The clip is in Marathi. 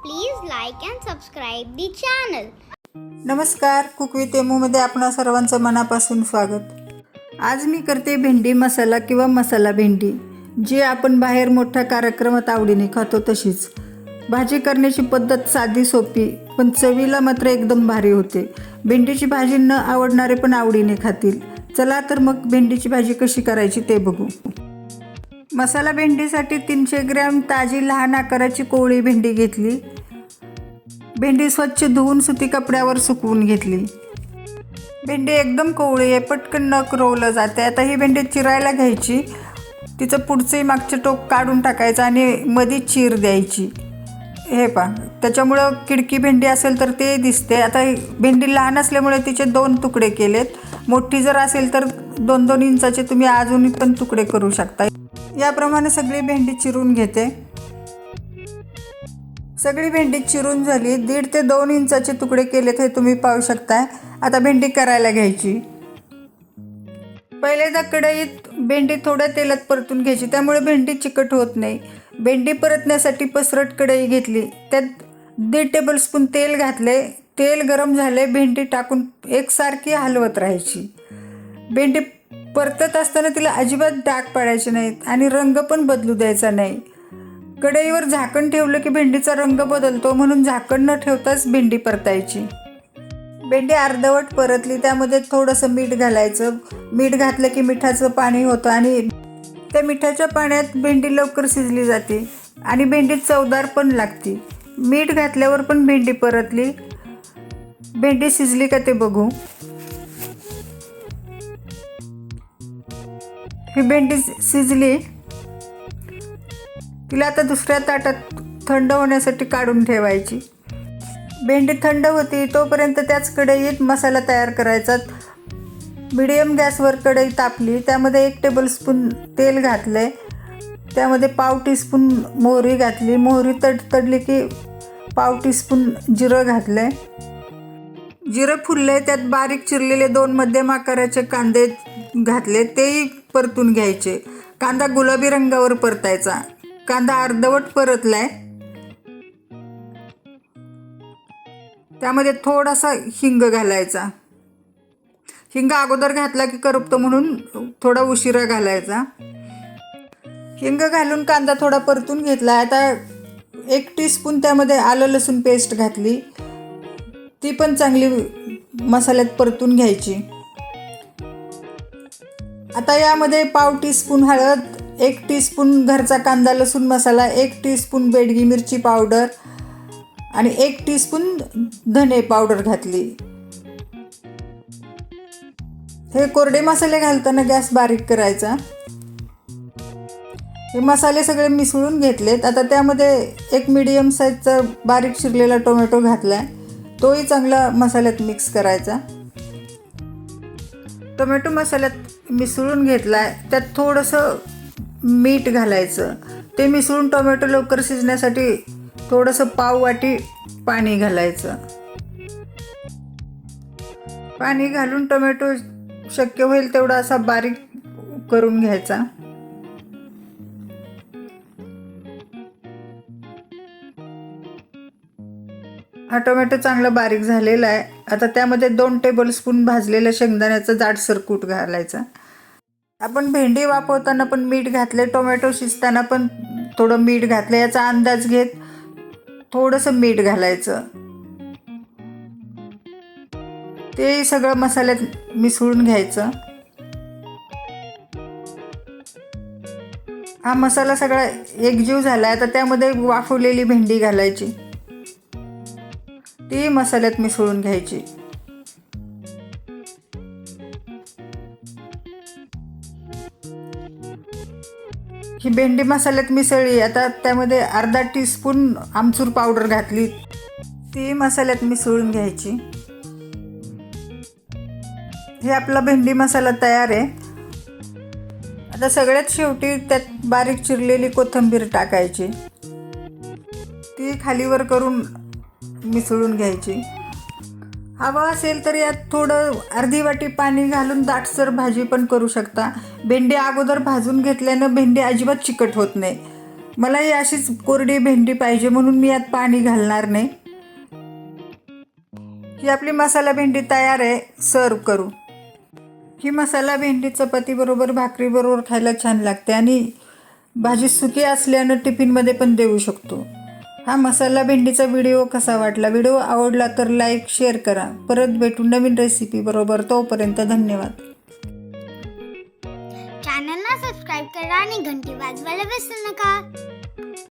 Please like and subscribe the channel. नमस्कार, कुक विथ एमूमध्ये आपणा सर्वांचं मनापासून स्वागत. आज मी करते भेंडी मसाला किंवा मसाला भेंडी, जी आपण बाहेर मोठ्या कार्यक्रमात आवडीने खातो तशीच. भाजी करण्याची पद्धत साधी सोपी, पण चवीला मात्र एकदम भारी होते. भेंडीची भाजी न आवडणारे पण आवडीने खातील. चला तर मग भेंडीची भाजी कशी करायची ते बघू. मसाला भेंडीसाठी 300 ग्रॅम ताजी लहान आकाराची कोवळी भेंडी घेतली. भेंडी स्वच्छ धुवून सुती कपड्यावर सुकवून घेतली. भेंडी एकदम कोवळी आहे, पटकन नख रोवलं जाते. आता ही भेंडी चिरायला घ्यायची. तिचं पुढचे मागचे टोक काढून टाकायचं आणि मध्ये चीर द्यायची. हे पहा, त्याच्यामुळं खिडकी भेंडी असेल तर ते दिसते. आता भेंडी लहान असल्यामुळे तिचे 2 तुकडे केलेत. मोठी जर असेल तर 2-2 इंचाचे तुम्ही अजूनही पण तुकडे करू शकता. याप्रमाणे सगळी भेंडी चिरून घेते. सगळी भेंडी चिरून झाली. 1.5 ते 2 इंचाचे तुकडे केलेत, हे तुम्ही पाहू शकताय. आता भेंडी करायला घ्यायची. पहिल्यांदा कढईत भेंडी थोड्या तेलात परतून घ्यायची, त्यामुळे भेंडी चिकट होत नाही. भेंडी परतण्यासाठी पसरट कढई घेतली. त्यात 1.5 टेबलस्पून तेल घातले. तेल गरम झाले. भेंडी टाकून एकसारखी हलवत राहायची. भेंडी परतत असताना तिला अजिबात डाग पाडायचे नाहीत आणि रंग पण बदलू द्यायचा नाही. कढईवर झाकण ठेवलं की भेंडीचा रंग बदलतो, म्हणून झाकण न ठेवताच भेंडी परतायची. भेंडी अर्धवट परतली, त्यामध्ये थोडंसं मीठ घालायचं. मीठ घातलं की मिठाचं पाणी होतं आणि त्या मिठाच्या पाण्यात भेंडी लवकर शिजली जाते आणि भेंडी चवदार पण लागते. मीठ घातल्यावर पण भेंडी परतली. भेंडी शिजली का ते बघू. ही भेंडी शिजली. तिला आता दुसऱ्या ताटात थंड होण्यासाठी काढून ठेवायची. भेंडी थंड होती तोपर्यंत त्याच कढईत मसाला तयार करायचा. मीडियम गॅसवर कढई तापली. त्यामध्ये 1 टेबलस्पून तेल घातले. त्यामध्ये पाव टीस्पून मोहरी घातली. मोहरी तडतडली की पाव टीस्पून जिरं घातले. जिरं फुलले, त्यात बारीक चिरलेले 2 मध्यम आकाराचे कांदे घातले. तेही परतून घ्यायचे. कांदा गुलाबी रंगावर परतायचा. कांदा अर्धवट परतलाय. त्यामध्ये थोडासा हिंग घालायचा. हिंग अगोदर घातला की करपतो, म्हणून थोडा उशिरा घालायचा. हिंग घालून कांदा थोडा परतून घेतला. आता 1 टीस्पून त्यामध्ये आलं लसूण पेस्ट घातली. ती पण चांगली मसाल्यात परतून घ्यायची. आता यामध्ये पाव टीस्पून हळद, 1 टीस्पून घरचा कांदा लसूण मसाला, 1 टीस्पून बेडगी मिरची पावडर आणि 1 टीस्पून धने पावडर घातली. हे कोरडे मसाले घालताना गॅस बारीक करायचा. हे मसाले सगळे मिसळून घेतलेत. आता त्यामध्ये 1 मीडियम साईजचा बारीक चिरलेला टोमॅटो घातलाय. तोही चांगला मसाल्यात मिक्स करायचा. टोमॅटो मसाल्यात मिसळून घेतलाय. त्यात थोडंसं मीठ घालायचं. ते मिसळून टोमॅटो लवकर शिजण्यासाठी थोडंसं पाव वाटी पाणी घालायचं. पाणी घालून टोमॅटो शक्य होईल तेवढा असा बारीक करून घ्यायचा. हा टोमॅटो चांगला बारीक झालेला आहे. आता त्यामध्ये 2 टेबलस्पून भाजलेल्या शेंगदाण्याचा जाडसर कूट घालायचा. आपण भेंडी वाफवताना पण मीठ घातले, टोमॅटो शिजताना पण थोडं मीठ घातलं. याचा अंदाज घेत थोडंसं मीठ घालायचं. ते सगळं मसाल्यात मिसळून घ्यायचं. हा मसाला सगळा एकजीव झाला. आता त्यामध्ये वाफवलेली भेंडी घालायची. ती मसाल्यात मिसळून घ्यायची. ही भेंडी मसाल्यात मिसळली. आता त्यामध्ये अर्धा टीस्पून आमचूर पावडर घातली. ती मसाल्यात मिसळून घ्यायची. हे आपला भेंडी मसाला तयार आहे. आता सगळ्यात शेवटी त्यात बारीक चिरलेली कोथिंबीर टाकायची. ती खालीवर करून मिसळून घ्यायची. हवा असेल तर यात थोडं अर्धी वाटी पाणी घालून दाटसर भाजी पण करू शकता. भेंडी अगोदर भाजून घेतल्यानं भेंडी अजिबात चिकट होत नाही. मला ही अशीच कोरडी भेंडी पाहिजे म्हणून मी यात पाणी घालणार नाही. ही आपली मसाला भेंडी तयार आहे. सर्व करू. ही मसाला भेंडी चपातीबरोबर भाकरीबरोबर खायला छान लागते आणि भाजी सुकी असल्यानं टिफिनमध्ये पण देऊ शकतो. हा मसाला भेंडीचा व्हिडिओ कसा वाटला? व्हिडिओ आवडला तर लाईक शेअर करा. परत भेटू नवीन रेसिपी बरोबर. तोपर्यंत धन्यवाद. चॅनलला सबस्क्राईब करा आणि घंटी वाजवायला विसरू नका.